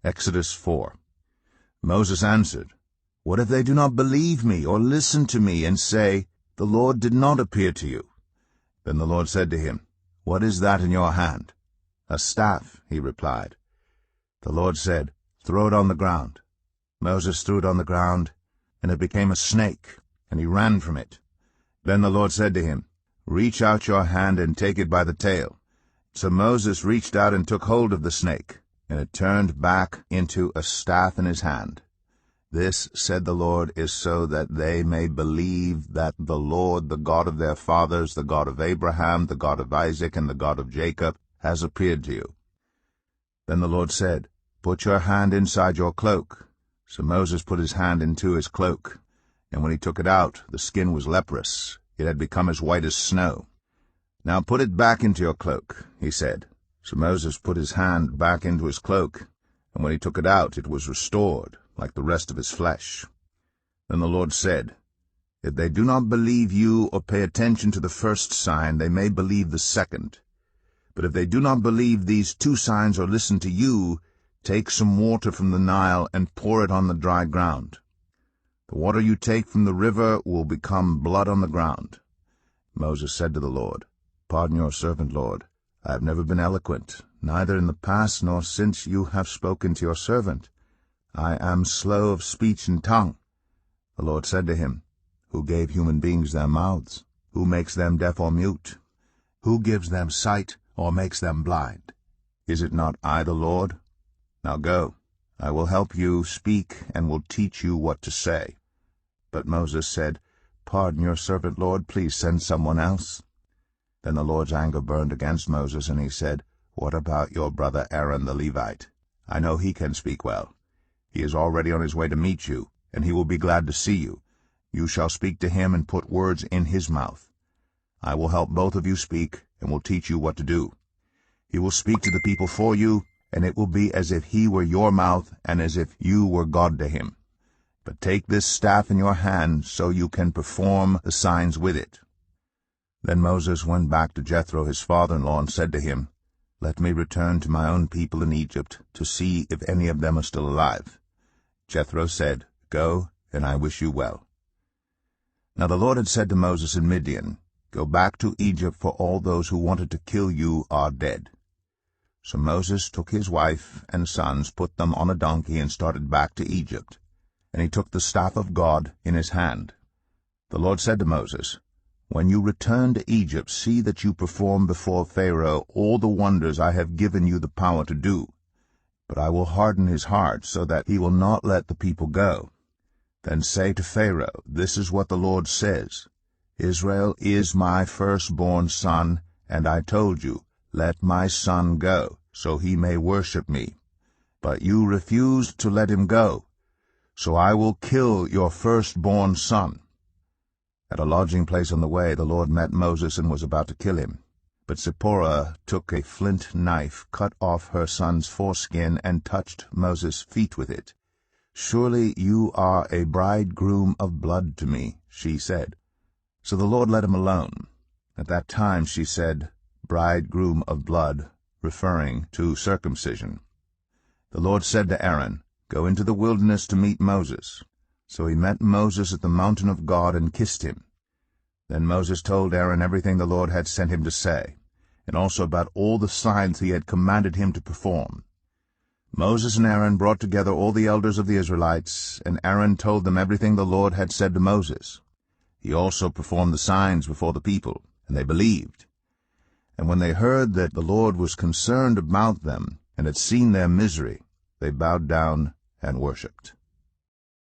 Exodus 4. Moses answered, "What if they do not believe me or listen to me and say, 'The Lord did not appear to you'?" Then the Lord said to him, "What is that in your hand?" "A staff," he replied. The Lord said, "Throw it on the ground." Moses threw it on the ground, and it became a snake, and he ran from it. Then the Lord said to him, "Reach out your hand and take it by the tail." So Moses reached out and took hold of the snake, and it turned back into a staff in his hand. "This," said the Lord, "is so that they may believe that the Lord, the God of their fathers, the God of Abraham, the God of Isaac, and the God of Jacob, has appeared to you." Then the Lord said, "Put your hand inside your cloak." So Moses put his hand into his cloak, and when he took it out, the skin was leprous. It had become as white as snow. "Now put it back into your cloak," he said. So Moses put his hand back into his cloak, and when he took it out, it was restored, like the rest of his flesh. Then the Lord said, "If they do not believe you or pay attention to the first sign, they may believe the second. But if they do not believe these two signs or listen to you, take some water from the Nile and pour it on the dry ground. The water you take from the river will become blood on the ground." Moses said to the Lord, "Pardon your servant, Lord. I have never been eloquent, neither in the past nor since you have spoken to your servant. I am slow of speech and tongue." The Lord said to him, "Who gave human beings their mouths? Who makes them deaf or mute? Who gives them sight or makes them blind? Is it not I, the Lord? Now go, I will help you speak and will teach you what to say." But Moses said, "Pardon your servant, Lord. Please send someone else." Then the Lord's anger burned against Moses, and he said, "What about your brother Aaron the Levite? I know he can speak well. He is already on his way to meet you, and he will be glad to see you. You shall speak to him and put words in his mouth. I will help both of you speak, and will teach you what to do. He will speak to the people for you, and it will be as if he were your mouth and as if you were God to him. But take this staff in your hand so you can perform the signs with it." Then Moses went back to Jethro his father-in-law and said to him, "Let me return to my own people in Egypt to see if any of them are still alive." Jethro said, "Go, and I wish you well." Now the Lord had said to Moses in Midian, "Go back to Egypt, for all those who wanted to kill you are dead." So Moses took his wife and sons, put them on a donkey, and started back to Egypt. And he took the staff of God in his hand. The Lord said to Moses, "When you return to Egypt, see that you perform before Pharaoh all the wonders I have given you the power to do. But I will harden his heart, so that he will not let the people go. Then say to Pharaoh, 'This is what the Lord says. Israel is my firstborn son, and I told you, let my son go, so he may worship me. But you refused to let him go, so I will kill your firstborn son.'" At a lodging place on the way, the Lord met Moses and was about to kill him. But Zipporah took a flint knife, cut off her son's foreskin, and touched Moses' feet with it. "Surely you are a bridegroom of blood to me," she said. So the Lord let him alone. At that time she said, "bridegroom of blood," referring to circumcision. The Lord said to Aaron, "Go into the wilderness to meet Moses." So he met Moses at the mountain of God and kissed him. Then Moses told Aaron everything the Lord had sent him to say, and also about all the signs he had commanded him to perform. Moses and Aaron brought together all the elders of the Israelites, and Aaron told them everything the Lord had said to Moses. He also performed the signs before the people, and they believed. And when they heard that the Lord was concerned about them and had seen their misery, they bowed down and worshipped.